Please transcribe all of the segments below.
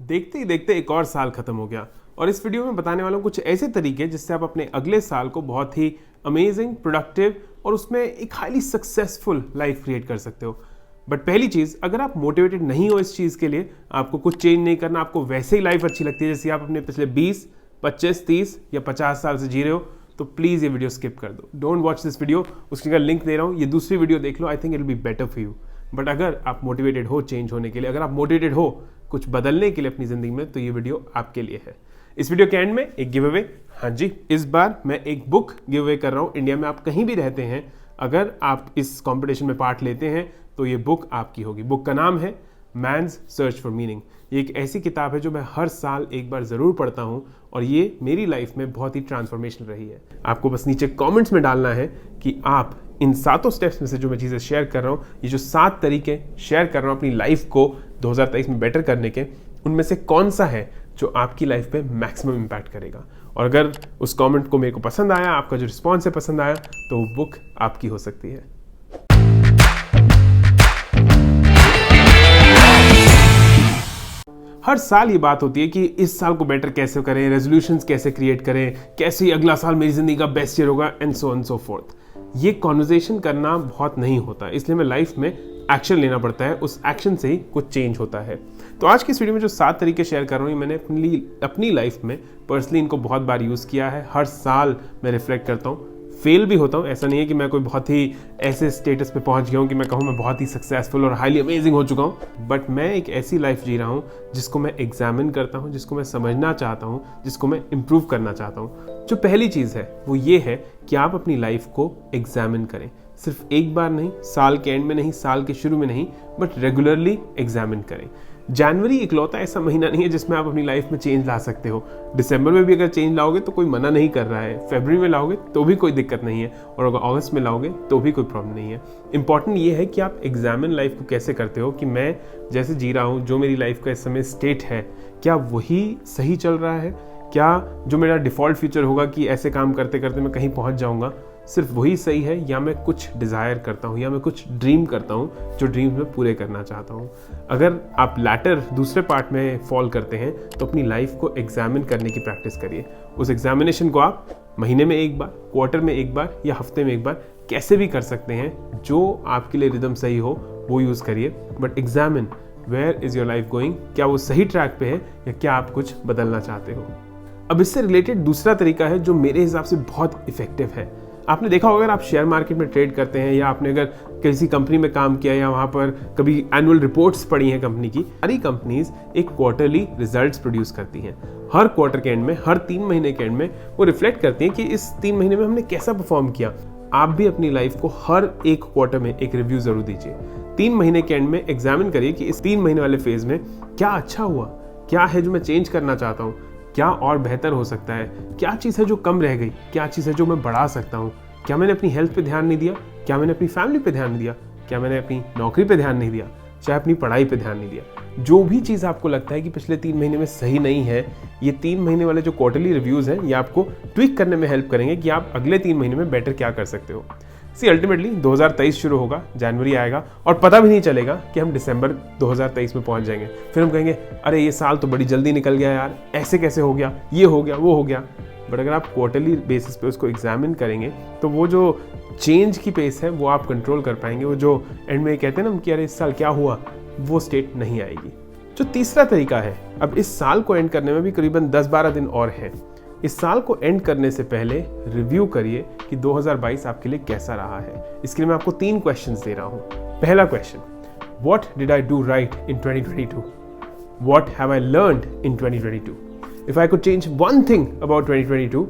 देखते ही देखते एक और साल खत्म हो गया और इस वीडियो में बताने वाला हूँ कुछ ऐसे तरीके जिससे आप अपने अगले साल को बहुत ही अमेजिंग, प्रोडक्टिव और उसमें एक हाईली सक्सेसफुल लाइफ क्रिएट कर सकते हो। बट पहली चीज़, अगर आप मोटिवेटेड नहीं हो इस चीज़ के लिए, आपको कुछ चेंज नहीं करना, आपको वैसे ही लाइफ अच्छी लगती है जैसे आप अपने पिछले 20, 25, 30 या 50 साल से जी रहे हो, तो प्लीज़ ये वीडियो स्किप कर दो। Don't watch this video. उसकी अगर लिंक दे रहा हूँ, ये दूसरी वीडियो देख लो। I think it will be better for you. But अगर आप मोटिवेटेड हो चेंज होने के लिए, अगर आप मोटिवेटेड हो कुछ बदलने के लिए अपनी ज़िंदगी में, तो ये वीडियो आपके लिए है। इस वीडियो के एंड में एक गिव अवे। हाँ जी, इस बार मैं एक बुक गिव अवे कर रहा हूँ। इंडिया में आप कहीं भी रहते हैं, अगर आप इस कंपटीशन में पार्ट लेते हैं तो ये बुक आपकी होगी। बुक का नाम है मैन्स सर्च फॉर मीनिंग। ये एक ऐसी किताब है जो मैं हर साल एक बार ज़रूर पढ़ता हूँ और ये मेरी लाइफ में बहुत ही ट्रांसफॉर्मेशन रही है। आपको बस नीचे कमेंट्स में डालना है कि आप इन 7 स्टेप्स में से जो मैं चीज़ें शेयर कर रहा हूँ, ये जो 7 तरीके शेयर कर रहा हूँ अपनी लाइफ को 2023 में बेटर करने के, उनमें से कौन सा है जो आपकी लाइफ पे मैक्सिमम इम्पैक्ट करेगा। और अगर उस कमेंट को मेरे को पसंद आया, आपका जो रिस्पॉन्स है पसंद आया, तो वो बुक आपकी हो सकती है। हर साल ये बात होती है कि इस साल को बेटर कैसे करें, रेजोल्यूशंस कैसे क्रिएट करें, कैसे ही अगला साल मेरी जिंदगी का बेस्ट ईयर होगा, एंड सो फोर्थ। ये कॉन्वर्जेशन करना बहुत नहीं होता, इसलिए मैं लाइफ में एक्शन लेना पड़ता है। उस एक्शन से ही कुछ चेंज होता है। तो आज की इस वीडियो में जो 7 तरीके शेयर कर रहा हूँ, मैंने अपनी लाइफ में पर्सनली इनको बहुत बार यूज़ किया है। हर साल मैं रिफ्लेक्ट करता हूँ, फेल भी होता हूँ। ऐसा नहीं है कि मैं कोई बहुत ही ऐसे स्टेटस पे पहुँच गया हूँ कि मैं कहूँ मैं बहुत ही सक्सेसफुल और हाईली अमेजिंग हो चुका हूँ। बट मैं एक ऐसी लाइफ जी रहा हूँ जिसको मैं एग्जामिन करता हूँ, जिसको मैं समझना चाहता हूँ, जिसको मैं इम्प्रूव करना चाहता हूँ। जो पहली चीज़ है वो ये है कि आप अपनी लाइफ को एग्जामिन करें। सिर्फ एक बार नहीं, साल के एंड में नहीं, साल के शुरू में नहीं, बट रेगुलरली एग्जामिन करें। जनवरी इकलौता ऐसा महीना नहीं है जिसमें आप अपनी लाइफ में चेंज ला सकते हो। दिसंबर में भी अगर चेंज लाओगे तो कोई मना नहीं कर रहा है, फरवरी में लाओगे तो भी कोई दिक्कत नहीं है, और अगर अगस्त में लाओगे तो भी कोई प्रॉब्लम नहीं है। इंपॉर्टेंट ये है कि आप एग्जामिन लाइफ को कैसे करते हो, कि मैं जैसे जी रहा हूँ, जो मेरी लाइफ का इस समय स्टेट है, क्या वही सही चल रहा है? क्या जो मेरा डिफ़ॉल्ट फ्यूचर होगा कि ऐसे काम करते करते मैं कहीं पहुँच जाऊँगा, सिर्फ वही सही है, या मैं कुछ डिज़ायर करता हूँ, या मैं कुछ ड्रीम करता हूँ जो ड्रीम्स मैं पूरे करना चाहता हूँ। अगर आप लैटर दूसरे पार्ट में फॉल करते हैं तो अपनी लाइफ को एग्जामिन करने की प्रैक्टिस करिए। उस एग्जामिनेशन को आप महीने में एक बार, क्वार्टर में एक बार या हफ्ते में एक बार कैसे भी कर सकते हैं। जो आपके लिए रिदम सही हो वो यूज़ करिए, but examine where is your life going. क्या वो सही ट्रैक पे है या क्या आप कुछ बदलना चाहते हो। अब इससे रिलेटेड दूसरा तरीका है जो मेरे हिसाब से बहुत इफेक्टिव है। आपने देखा होगा, अगर आप शेयर मार्केट में ट्रेड करते हैं, या आपने अगर किसी कंपनी में काम किया, या वहाँ पर कभी एनुअल रिपोर्ट्स पढ़ी हैं कंपनी की, सारी कंपनीज एक क्वार्टरली रिजल्ट्स प्रोड्यूस करती हैं। हर क्वार्टर के एंड में, हर 3 महीने के एंड में वो रिफ्लेक्ट करती हैं कि इस 3 महीने में हमने कैसा परफॉर्म किया। आप भी अपनी लाइफ को हर एक क्वार्टर में एक रिव्यू जरूर दीजिए। 3 महीने के एंड में एग्जामिन करिए कि इस 3 महीने वाले फेज में क्या अच्छा हुआ, क्या है जो मैं चेंज करना चाहता हूँ, क्या और बेहतर हो सकता है, क्या चीज़ है जो कम रह गई, क्या चीज़ है जो मैं बढ़ा सकता हूँ, क्या मैंने अपनी हेल्थ पे ध्यान नहीं दिया, क्या मैंने अपनी फैमिली पे ध्यान नहीं दिया, क्या मैंने अपनी नौकरी पे ध्यान नहीं दिया, चाहे अपनी पढ़ाई पे ध्यान नहीं दिया। जो भी चीज़ आपको लगता है कि पिछले 3 महीने में सही नहीं है, ये 3 महीने वाले जो क्वार्टरली रिव्यूज़ हैं, ये आपको ट्विक करने में हेल्प करेंगे कि आप अगले 3 महीने में बेटर क्या कर सकते हो। अल्टीमेटली 2023 शुरू होगा, जनवरी आएगा और पता भी नहीं चलेगा कि हम दिसंबर 2023 में पहुंच जाएंगे। फिर हम कहेंगे अरे ये साल तो बड़ी जल्दी निकल गया यार, ऐसे कैसे हो गया, ये हो गया, वो हो गया। बट अगर आप क्वार्टरली बेसिस पे उसको एग्जामिन करेंगे तो वो जो चेंज की पेस है वो आप कंट्रोल कर पाएंगे। वो जो एंड में कहते हैं ना कि अरे इस साल क्या हुआ, वो स्टेट नहीं आएगी। जो तीसरा तरीका है, अब इस साल को एंड करने में भी करीबन 10-12 दिन और है। इस साल को एंड करने से पहले रिव्यू करिए कि 2022 आपके लिए कैसा रहा है। इसके लिए मैं आपको 3 क्वेश्चंस दे रहा हूँ। पहला question, what did I do right in 2022? What have I learned in 2022? If I could change one thing about 2022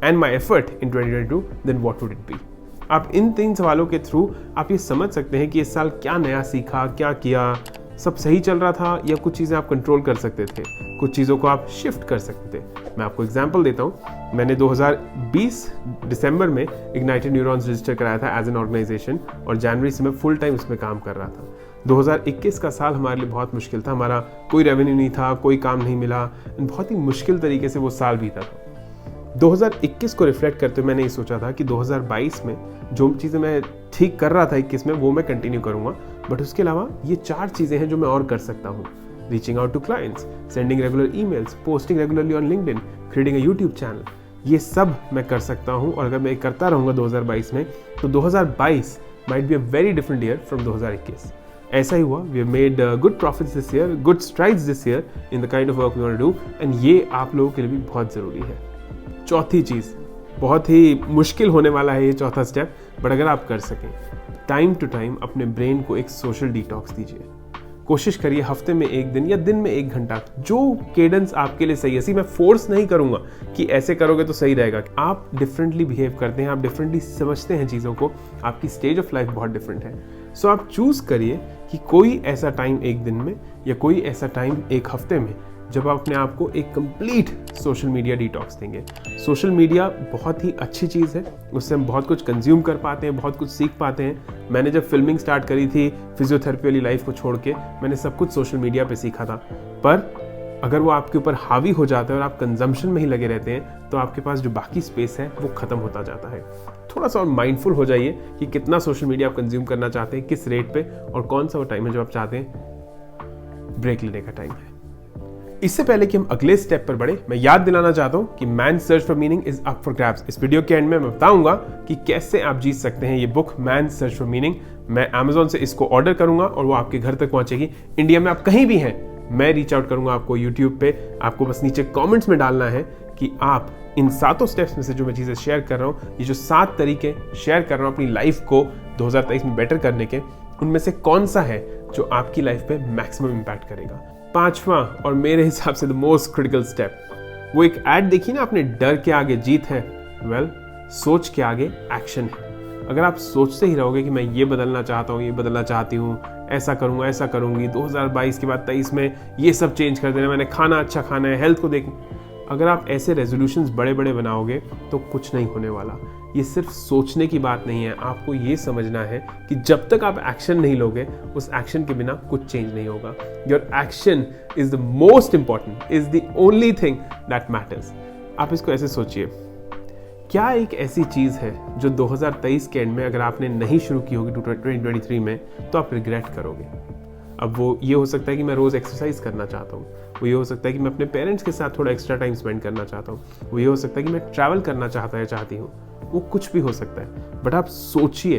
and my effort in 2022, then what would it be? आप इन 3 सवालों के थ्रू आप ये समझ सकते हैं कि इस साल क्या नया सीखा, क्या किया, सब सही चल रहा था, या कुछ चीज़ें आप कंट्रोल कर सकते थे, कुछ चीज़ों को आप शिफ्ट कर सकते थे। मैं आपको एग्जांपल देता हूँ। मैंने 2020 दिसंबर में इग्नाइटेड न्यूरॉन्स रजिस्टर कराया था एज एन ऑर्गेनाइजेशन, और जनवरी से मैं फुल टाइम इसमें काम कर रहा था। 2021 का साल हमारे लिए बहुत मुश्किल था। हमारा कोई रेवेन्यू नहीं था, कोई काम नहीं मिला, बहुत ही मुश्किल तरीके से वो साल बीता था। 2021 को रिफ्लेक्ट करते हुए मैंने ये सोचा था कि 2022 में जो चीज़ें मैं ठीक कर रहा था 21 में, वो मैं कंटिन्यू करूँगा, बट उसके अलावा ये 4 चीज़ें हैं जो मैं और कर सकता हूँ। reaching out to clients, sending regular emails, posting regularly on LinkedIn, creating a YouTube channel. ये सब मैं कर सकता हूँ और अगर मैं करता रहूँगा 2022 में तो 2022 might be a very different year from 2021. ऐसा ही हुआ. We have made good profits this year, good strides this year in the kind of work we want to do, and ये आप लोगों के लिए भी बहुत ज़रूरी है. चौथी चीज़, बहुत ही मुश्किल होने वाला है ये चौथा स्टेप, बट अगर आप कर सकें, टाइम टू टाइम अपने ब्रेन को एक सोशल डिटॉक्स दीजिए. कोशिश करिए हफ्ते में एक दिन या दिन में 1 घंटा, जो केडेंस आपके लिए सही है. मैं फोर्स नहीं करूंगा कि ऐसे करोगे तो सही रहेगा. आप डिफरेंटली बिहेव करते हैं, आप डिफरेंटली समझते हैं चीज़ों को, आपकी स्टेज ऑफ लाइफ बहुत डिफरेंट है. सो आप चूज़ करिए कि कोई ऐसा टाइम एक दिन में या कोई ऐसा टाइम एक हफ्ते में जब आप अपने आप को एक कंप्लीट सोशल मीडिया डिटॉक्स देंगे. सोशल मीडिया बहुत ही अच्छी चीज़ है, उससे हम बहुत कुछ कंज्यूम कर पाते हैं, बहुत कुछ सीख पाते हैं. मैंने जब फिल्मिंग स्टार्ट करी थी फिजियोथेरेपी वाली लाइफ को छोड़ के, मैंने सब कुछ सोशल मीडिया पे सीखा था. पर अगर वो आपके ऊपर हावी हो जाता है और आप कंजम्पशन में ही लगे रहते हैं तो आपके पास जो बाकी स्पेस है वो ख़त्म होता जाता है. थोड़ा सा और माइंडफुल हो जाइए कि कितना सोशल मीडिया आप कंज्यूम करना चाहते हैं, किस रेट पे, और कौन सा वो टाइम है जो आप चाहते हैं ब्रेक लेने का टाइम है. इससे पहले कि हम अगले स्टेप पर बढ़े, मैं याद दिलाना चाहता हूं कि man search for meaning is up for grabs. इस वीडियो के एंड में मैं बताऊंगा कि कैसे आप जीत सकते हैं ये book man search for meaning. मैं Amazon से इसको ऑर्डर करूंगा और वो आपके घर तक पहुंचेगी. इंडिया में आप कहीं भी हैं, मैं रीच आउट करूंगा आपको YouTube पे. आपको बस नीचे कॉमेंट्स में डालना है कि आप इन 7 स्टेप्स में से जो मैं चीज़ें शेयर कर रहा हूँ, ये जो 7 तरीके शेयर कर रहा हूँ अपनी लाइफ को 2023 में बेटर करने के, उनमें से कौन सा है जो आपकी लाइफ पे मैक्सिमम इम्पैक्ट करेगा. 5वां और मेरे हिसाब से द मोस्ट क्रिटिकल स्टेप, वो एक ऐड देखी ना आपने, डर के आगे जीत है. वेल, सोच के आगे एक्शन है. अगर आप सोचते ही रहोगे कि मैं ये बदलना चाहता हूँ, ये बदलना चाहती हूँ, ऐसा करूँगा, ऐसा करूँगी, 2022 के बाद 23 में ये सब चेंज कर देना, मैंने खाना अच्छा खाना है, हेल्थ को देख, अगर आप ऐसे रेजोल्यूशंस बड़े बड़े बनाओगे तो कुछ नहीं होने वाला. ये सिर्फ सोचने की बात नहीं है. आपको ये समझना है कि जब तक आप एक्शन नहीं लोगे, उस एक्शन के बिना कुछ चेंज नहीं होगा. Your action is the most important, is the only thing that matters. आप इसको ऐसे सोचिए, क्या एक ऐसी चीज़ है जो 2023 के एंड में अगर आपने नहीं शुरू की होगी 2023 में, तो आप रिग्रेट करोगे. अब वो ये हो सकता है कि मैं रोज़ एक्सरसाइज करना चाहता हूँ, वो ये हो सकता है कि मैं अपने पेरेंट्स के साथ थोड़ा एक्स्ट्रा टाइम स्पेंड करना चाहता हूँ, वो ये हो सकता है कि मैं ट्रैवल करना चाहता है चाहती हूँ, वो कुछ भी हो सकता है. बट आप सोचिए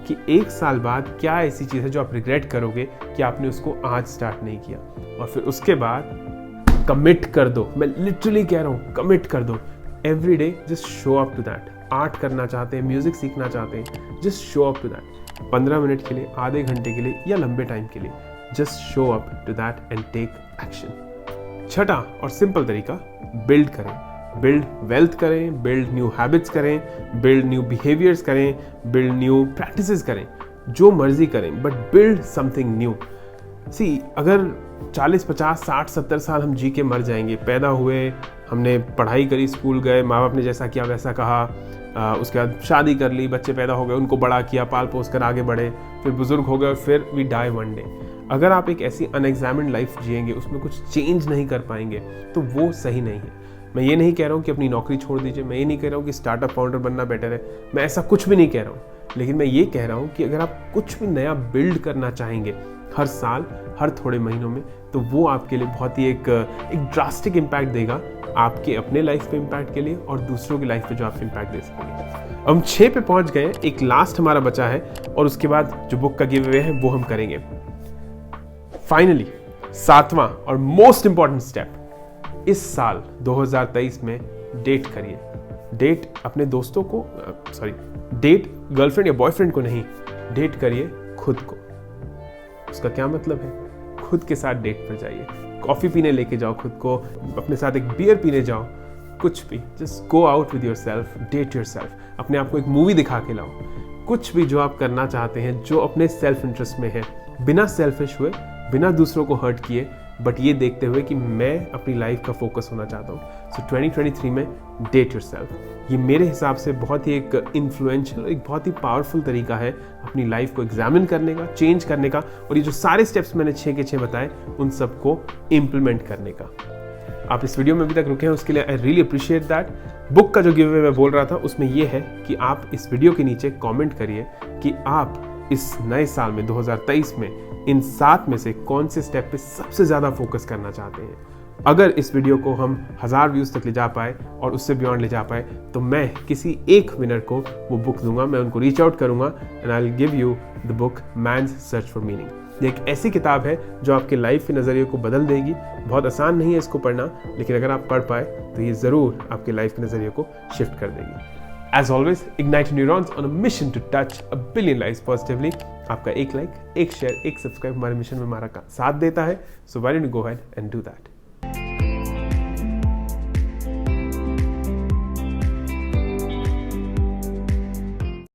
कि 1 साल बाद क्या ऐसी चीज़ है जो आप रिग्रेट करोगे कि आपने उसको आज स्टार्ट नहीं किया. और फिर उसके बाद कमिट कर दो. मैं लिटरली कह रहा हूँ, कमिट कर दो. Every day just show up to that. Art करना चाहते हैं, म्यूजिक सीखना चाहते हैं, just show up to that. 15 minute के लिए, आधे घंटे के लिए या लंबे टाइम के लिए, just show up to that and take action. छठा और सिंपल तरीका, बिल्ड करें. बिल्ड वेल्थ करें, बिल्ड न्यू हैबिट्स करें, बिल्ड न्यू बिहेवियर्स करें, बिल्ड न्यू प्रैक्टिसेस करें, जो मर्जी करें, but build something new. See, अगर 40, 50, 60, 70 साल हम जी के मर जाएंगे, पैदा हुए, हमने पढ़ाई करी, स्कूल गए, माँ बाप ने जैसा किया वैसा कहा, उसके बाद शादी कर ली, बच्चे पैदा हो गए, उनको बड़ा किया, पाल पोस कर आगे बढ़े, फिर बुजुर्ग हो गए और फिर वी डाई वन डे. अगर आप एक ऐसी अनएग्जामिन्ड लाइफ जिएंगे, उसमें कुछ चेंज नहीं कर पाएंगे, तो वो सही नहीं है. मैं ये नहीं कह रहा हूँ कि अपनी नौकरी छोड़ दीजिए, मैं ये नहीं कह रहा हूँ कि स्टार्टअप फाउंडर बनना बेटर है, मैं ऐसा कुछ भी नहीं कह रहा हूँ. लेकिन मैं ये कह रहा हूँ कि अगर आप कुछ भी नया बिल्ड करना चाहेंगे हर साल, हर थोड़े महीनों में, तो वो आपके लिए बहुत ही एक ड्रास्टिक इम्पैक्ट देगा, आपके अपने लाइफ पे इम्पैक्ट के लिए और दूसरों की लाइफ पे जो आप इम्पैक्ट दे सकेंगे. हम 6 पे पहुंच गए, एक लास्ट हमारा बचा है और उसके बाद जो बुक का गिव अवे है वो हम करेंगे. फाइनली 7वां और मोस्ट इंपॉर्टेंट स्टेप, इस साल 2023 में डेट करिए. डेट अपने दोस्तों को, डेट गर्लफ्रेंड या बॉयफ्रेंड को नहीं, डेट करिए खुद को. उसका क्या मतलब है? खुद के साथ डेट पर जाइए, कॉफ़ी पीने लेके जाओ खुद को, अपने साथ एक बियर पीने जाओ, कुछ भी, just go out with yourself, date yourself. अपने आप को एक मूवी दिखा के लाओ. कुछ भी जो आप करना चाहते हैं, जो अपने सेल्फ इंटरेस्ट में है, बिना सेल्फिश हुए, बिना दूसरों को हर्ट किए, बट ये देखते हुए कि मैं अपनी लाइफ का फोकस होना चाहता हूँ. सो 2023 में डेट योरसेल्फ. ये मेरे हिसाब से बहुत ही एक इन्फ्लुएंशियल, एक बहुत ही पावरफुल तरीका है अपनी लाइफ को एग्जामिन करने का, चेंज करने का, और ये जो सारे स्टेप्स मैंने 6 के 6 बताए, उन सबको इम्प्लीमेंट करने का. आप इस वीडियो में अभी तक रुके हैं, उसके लिए I really appreciate that. Book का जो गिव अवे मैं बोल रहा था, उसमें ये है कि आप इस वीडियो के नीचे कमेंट करिए कि आप इस नए साल में 2023 में इन 7 में से कौन से स्टेप पे सबसे ज़्यादा फोकस करना चाहते हैं। अगर इस वीडियो को हम 1000 व्यूज़ तक ले जा पाए और उससे बियॉन्ड ले जा पाए तो मैं किसी एक विनर को वो बुक दूंगा, मैं उनको रीच आउट करूंगा and I will give you the book man's search for meaning. ये एक ऐसी किताब है जो आपके लाइफ के नज़रिए को बदल देगी। बहुत आसान नहीं है इसको पढ़ना, लेकिन अगर आप पढ़ पाए तो ये ज़रूर आपके लाइफ के नज़रिए को शिफ्ट कर देगी। As always, ignite neurons on a mission to touch a billion lives positively. आपका एक लाइक, एक शेयर, एक सब्सक्राइब हमारे मिशन में हमारा साथ देता है। So why don't you go ahead and do that?